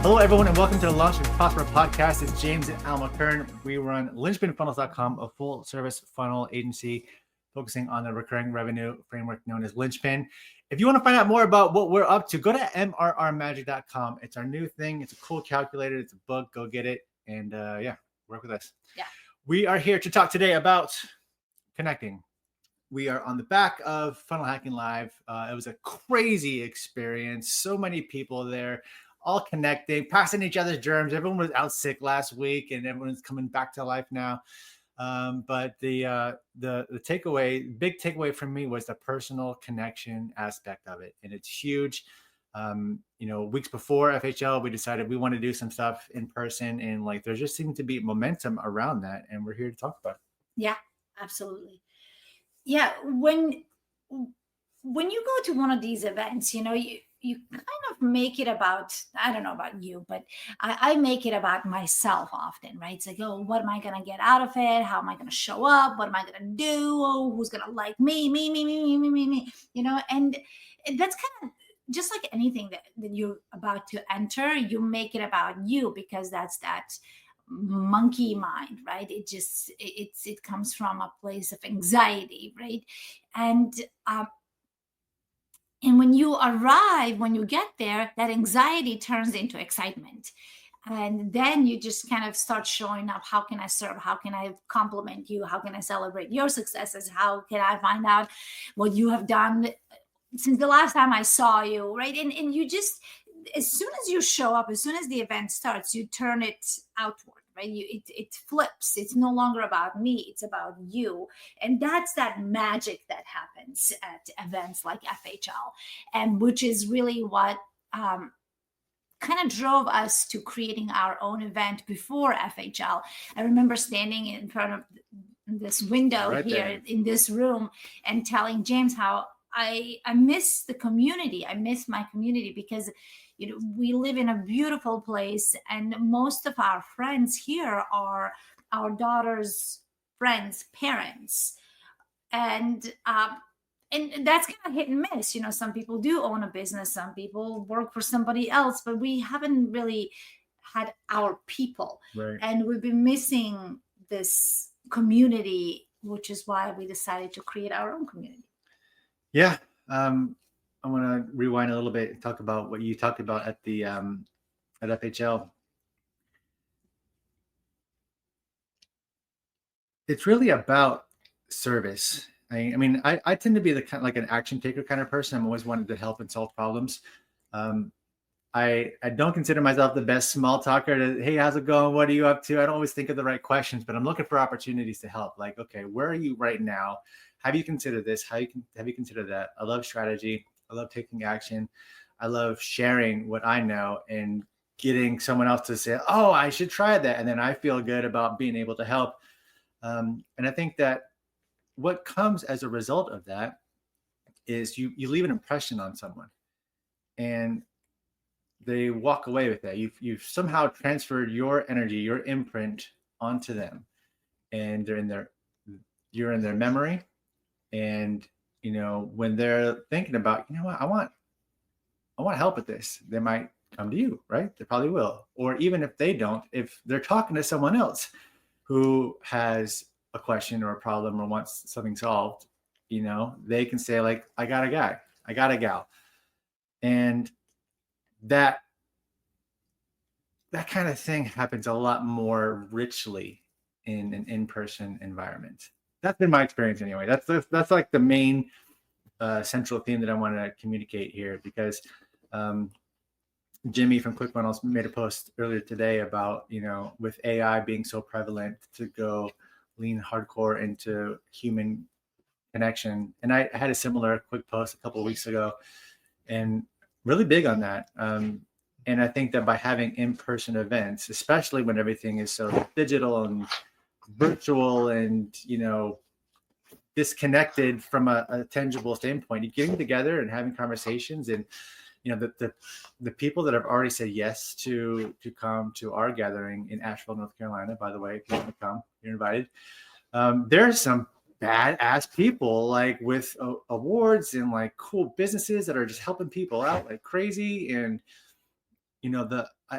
Hello, everyone, and welcome to the Launch and Prosper podcast. It's James and Al McKern. We run linchpinfunnels.com, a full-service funnel agency focusing on the recurring revenue framework known as Linchpin. If you want to find out more about what we're up to, go to mrrmagic.com. It's our new thing. It's a cool calculator. It's a book. Go get it. And work with us. Yeah. We are here to talk today about connecting. We are on the back of Funnel Hacking Live. It was a crazy experience. So many people there, all connecting, passing each other's germs. Everyone was out sick last week, and everyone's coming back to life now. But the takeaway, big takeaway from me was the personal connection aspect of it, and it's huge. Weeks before FHL, we decided we want to do some stuff in person, and like there just seemed to be momentum around that, and we're here to talk about it. Yeah, absolutely. Yeah, when you go to one of these events, you kind of make it about, I don't know about you, but I make it about myself often, right? It's like, oh, what am I going to get out of it? How am I going to show up? What am I going to do? Oh, who's going to like me, and that's kind of just like anything that you're about to enter, you make it about you because that's that monkey mind, right? It comes from a place of anxiety, right? And when you arrive, when you get there, that anxiety turns into excitement. And then you just kind of start showing up. How can I serve? How can I compliment you? How can I celebrate your successes? How can I find out what you have done since the last time I saw you, right? And you just, as soon as you show up, as soon as the event starts, you turn it outward. Right? It flips. It's no longer about me. It's about you. And that's that magic that happens at events like FHL, and which is really what kind of drove us to creating our own event before FHL. I remember standing in front of this window right here there in this room and telling James how I miss the community. I miss my community because we live in a beautiful place, and most of our friends here are our daughter's friends' parents, and that's kind of hit and miss. Some people do own a business, some people work for somebody else, but we haven't really had our people, right. And we've been missing this community, which is why we decided to create our own community. Yeah. I want to rewind a little bit and talk about what you talked about at the at FHL. It's really about service. I mean, I tend to be the kind like an action taker kind of person. I'm always wanting to help and solve problems. I don't consider myself the best small talker to, hey, how's it going? What are you up to? I don't always think of the right questions, but I'm looking for opportunities to help. Like, okay, where are you right now? Have you considered this? Have you considered that? I love strategy. I love taking action. I love sharing what I know and getting someone else to say, oh, I should try that. And then I feel good about being able to help. And I think that what comes as a result of that is you leave an impression on someone and they walk away with that. You've somehow transferred your energy, your imprint onto them, and you're in their memory. And when they're thinking about, what, I want help with this, they might come to you, right? They probably will. Or even if they don't, if they're talking to someone else who has a question or a problem or wants something solved, they can say like, I got a guy, I got a gal. And that kind of thing happens a lot more richly in an in-person environment. That's been my experience anyway. That's like the main central theme that I want to communicate here, because Jimmy from ClickFunnels made a post earlier today about, with AI being so prevalent, to go lean hardcore into human connection. And I had a similar quick post a couple of weeks ago and really big on that. And I think that by having in-person events, especially when everything is so digital and virtual and, disconnected from a tangible standpoint, you're getting together and having conversations, and, the people that have already said yes to come to our gathering in Asheville, North Carolina, by the way, if you want to come, you're invited. There's some badass people like with awards and like cool businesses that are just helping people out like crazy. And,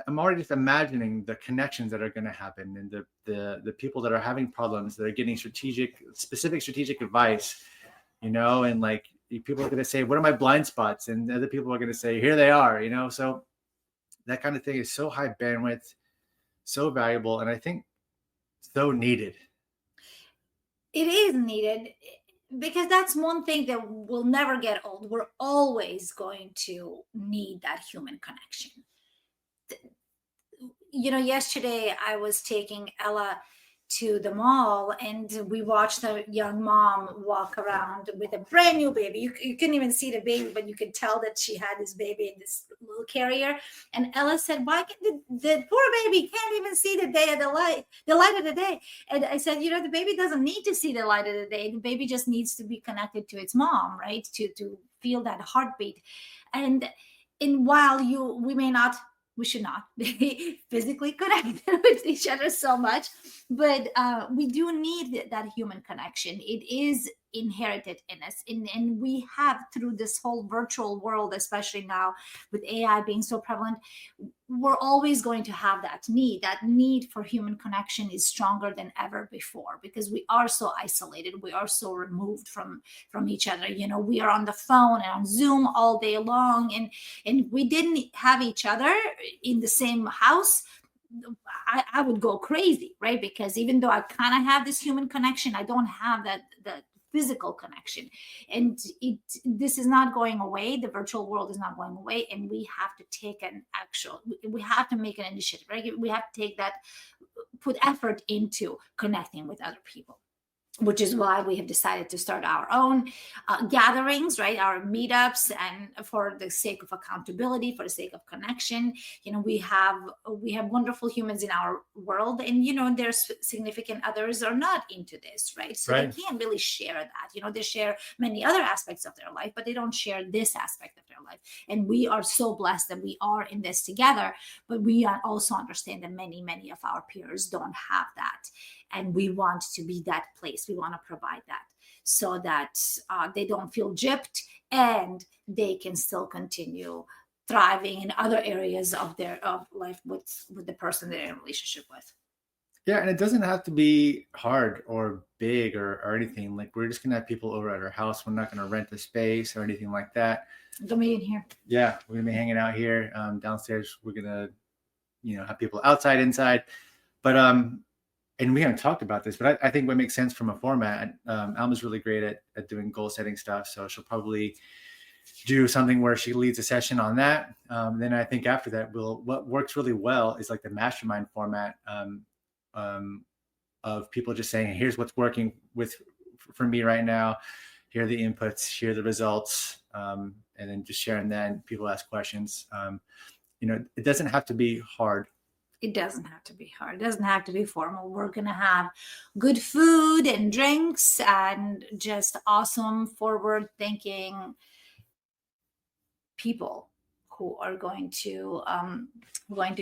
I'm already just imagining the connections that are going to happen, and the people that are having problems, that are getting specific strategic advice, and like people are going to say, what are my blind spots? And other people are going to say, here they are, so that kind of thing is so high bandwidth, so valuable, and I think so needed. It is needed because that's one thing that will never get old. We're always going to need that human connection. Yesterday I was taking Ella to the mall, and we watched a young mom walk around with a brand new baby. You couldn't even see the baby, but you could tell that she had this baby in this little carrier. And Ella said, "Why can the poor baby can't even see the light of the day?" And I said, the baby doesn't need to see the light of the day. The baby just needs to be connected to its mom, right? To feel that heartbeat. And while we should not be physically connected with each other so much, but we do need that human connection. It is inherited in us, and we have, through this whole virtual world, especially now with AI being so prevalent, we're always going to have that need for human connection is stronger than ever before, because we are so isolated, we are so removed from each other. We are on the phone and on Zoom all day long, and we didn't have each other in the same house, I would go crazy, right? Because even though I kind of have this human connection, I don't have that physical connection. And this is not going away. The virtual world is not going away, and we have to take we have to make an initiative, right? We have to put effort into connecting with other people, which is why we have decided to start our own gatherings, right? Our meetups, and for the sake of accountability, for the sake of connection. We have wonderful humans in our world, and there's significant others are not into this, right? So Right. They can't really share that. They share many other aspects of their life, but they don't share this aspect of their life. And we are so blessed that we are in this together, but we also understand that many of our peers don't have that. And we want to be that place. We want to provide that so that they don't feel gypped, and they can still continue thriving in other areas of life with the person they're in a relationship with. Yeah, and it doesn't have to be hard or big or anything. Like, we're just gonna have people over at our house. We're not gonna rent a space or anything like that. Gonna be in here. Yeah, we're gonna be hanging out here. Downstairs, we're gonna, have people outside, inside. But and we haven't talked about this, but I think what makes sense from a format, Alma's really great at doing goal setting stuff. So she'll probably do something where she leads a session on that. Then I think after that, what works really well is like the mastermind format of people just saying, here's what's working for me right now. Here are the inputs, here are the results. And then just sharing that, and people ask questions. It doesn't have to be hard. It doesn't have to be hard. It doesn't have to be formal. We're going to have good food and drinks and just awesome, forward thinking people who are going to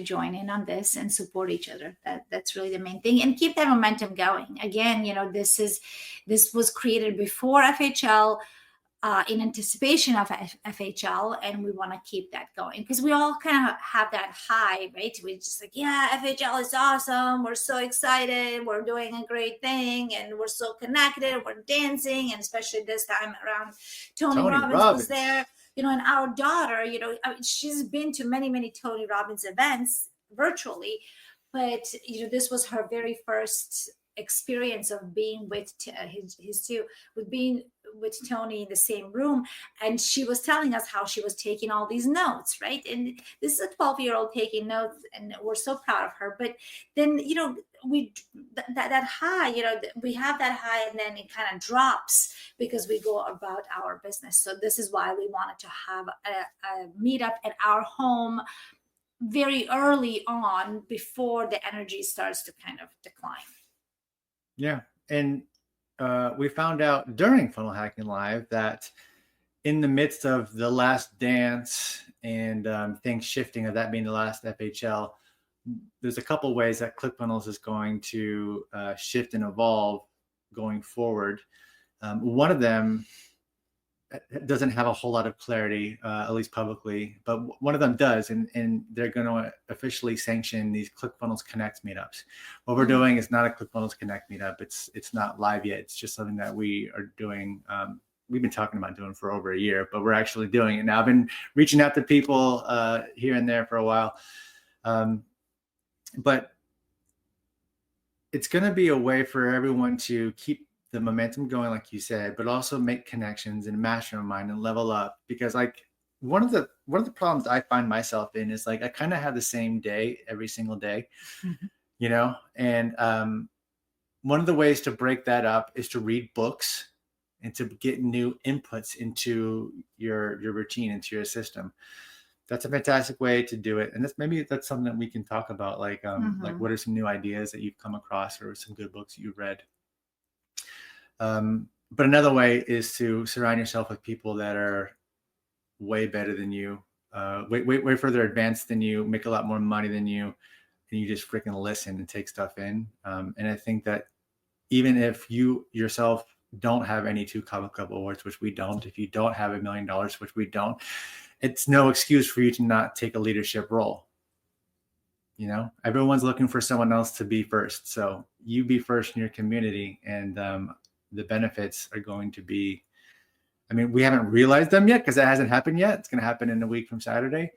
join in on this and support each other. That's really the main thing, and keep that momentum going. Again, this was created before FHL, in anticipation of FHL, and we want to keep that going because we all kind of have that high, right? We're just like, yeah, FHL is awesome. We're so excited. We're doing a great thing, and we're so connected. We're dancing, and especially this time around, Tony Robbins was there. And our daughter, she's been to many Tony Robbins events virtually, but this was her very first experience of being with being with Tony in the same room. And she was telling us how she was taking all these notes, right? And this is a 12-year-old taking notes, and we're so proud of her. But then we that high, we have that high, and then it kind of drops because we go about our business. So this is why we wanted to have a meetup at our home very early on, before the energy starts to kind of decline. Yeah. And we found out during Funnel Hacking Live that in the midst of the last dance and things shifting, of that being the last FHL, there's a couple ways that ClickFunnels is going to shift and evolve going forward. One of them doesn't have a whole lot of clarity, at least publicly, but one of them does, and they're going to officially sanction these ClickFunnels Connect meetups. What we're doing is not a ClickFunnels Connect meetup. It's not live yet. It's just something that we are doing. We've been talking about doing for over a year, but we're actually doing it now. I've been reaching out to people here and there for a while, but it's going to be a way for everyone to keep the momentum going, like you said, but also make connections and mastermind and level up. Because like one of the problems I find myself in is like I kind of have the same day every single day, you know. And one of the ways to break that up is to read books and to get new inputs into your routine, into your system. That's a fantastic way to do it. And that's something that we can talk about. Like like what are some new ideas that you've come across, or some good books that you've read? But another way is to surround yourself with people that are way better than you, way further advanced than you, make a lot more money than you, and you just freaking listen and take stuff in. And I think that even if you yourself don't have any 2 Kava Club awards, which we don't, if you don't have $1 million, which we don't, it's no excuse for you to not take a leadership role. You know, everyone's looking for someone else to be first. So you be first in your community, and the benefits are going to be, I mean, we haven't realized them yet because it hasn't happened yet. It's going to happen in a week from Saturday.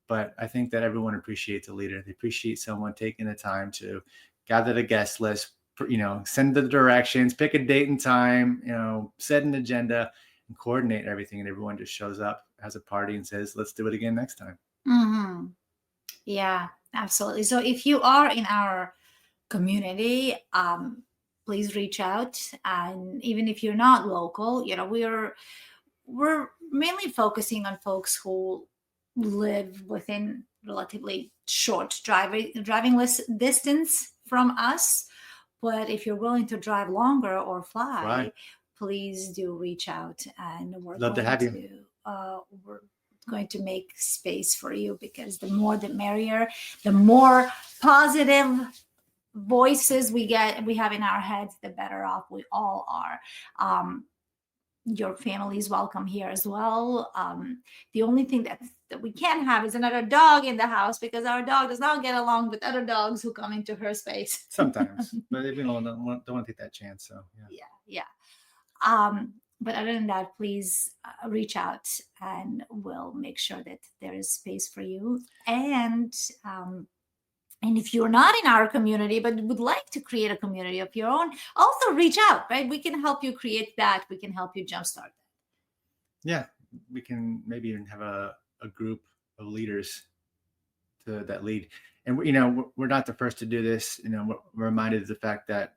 But I think that everyone appreciates a leader. They appreciate someone taking the time to gather the guest list, you know, send the directions, pick a date and time, you know, set an agenda and coordinate everything. And everyone just shows up, has a party, and says, let's do it again next time. Yeah, absolutely. So if you are in our community, please reach out. And even if you're not local, you know, we're mainly focusing on folks who live within relatively short driving distance from us. But if you're willing to drive longer or fly, please do reach out, and we're Love to have you. We're going to make space for you, because the more the merrier, the more positive voices we have in our heads, the better off we all are. Your family is welcome here as well. The only thing that we can't have is another dog in the house, because our dog does not get along with other dogs who come into her space. Sometimes, but if you don't want to take that chance. So yeah. But other than that, please reach out, and we'll make sure that there is space for you. And if you're not in our community, but would like to create a community of your own, also reach out, right? We can help you create that. We can help you jumpstart that. Yeah, we can maybe even have a group of leaders that lead. And, you know, we're not the first to do this. You know, we're reminded of the fact that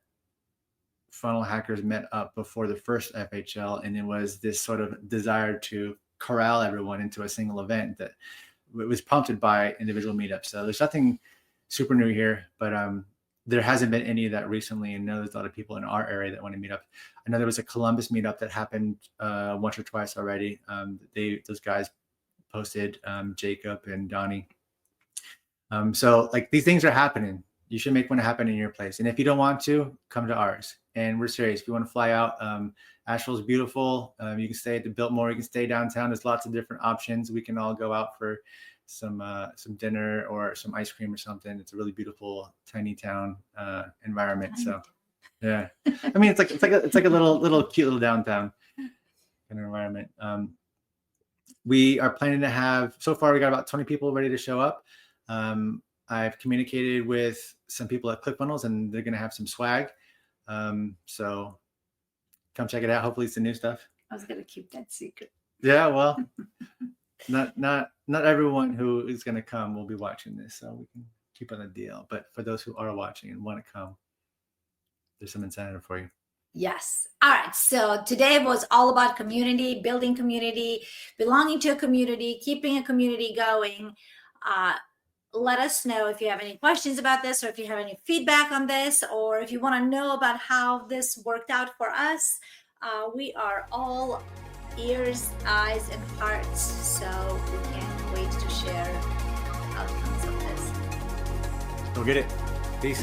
Funnel Hackers met up before the first FHL, and it was this sort of desire to corral everyone into a single event that was prompted by individual meetups. So there's nothing super new here, but there hasn't been any of that recently. And I know there's a lot of people in our area that want to meet up. I know there was a Columbus meetup that happened once or twice already. Those guys posted, Jacob and Donnie. So like these things are happening. You should make one happen in your place. And if you don't want to, come to ours. And we're serious. If you want to fly out, Asheville is beautiful. You can stay at the Biltmore. You can stay downtown. There's lots of different options. We can all go out for some dinner or some ice cream or something. It's a really beautiful tiny town environment. So yeah, I mean, it's like a little cute little downtown kind of environment. We are planning to have, so far we got about 20 people ready to show up. I've communicated with some people at ClickFunnels, and they're going to have some swag. So come check it out. Hopefully it's the new stuff. I was going to keep that secret. Yeah, well, not everyone who is going to come will be watching this, so we can keep on the deal. But for those who are watching and want to come, there's some incentive for you. Yes. All right. So today was all about community, building community, belonging to a community, keeping a community going. Let us know if you have any questions about this, or if you have any feedback on this, or if you want to know about how this worked out for us. We are all ears, eyes, and hearts. So we can't wait to share outcomes of this. Go get it. Peace.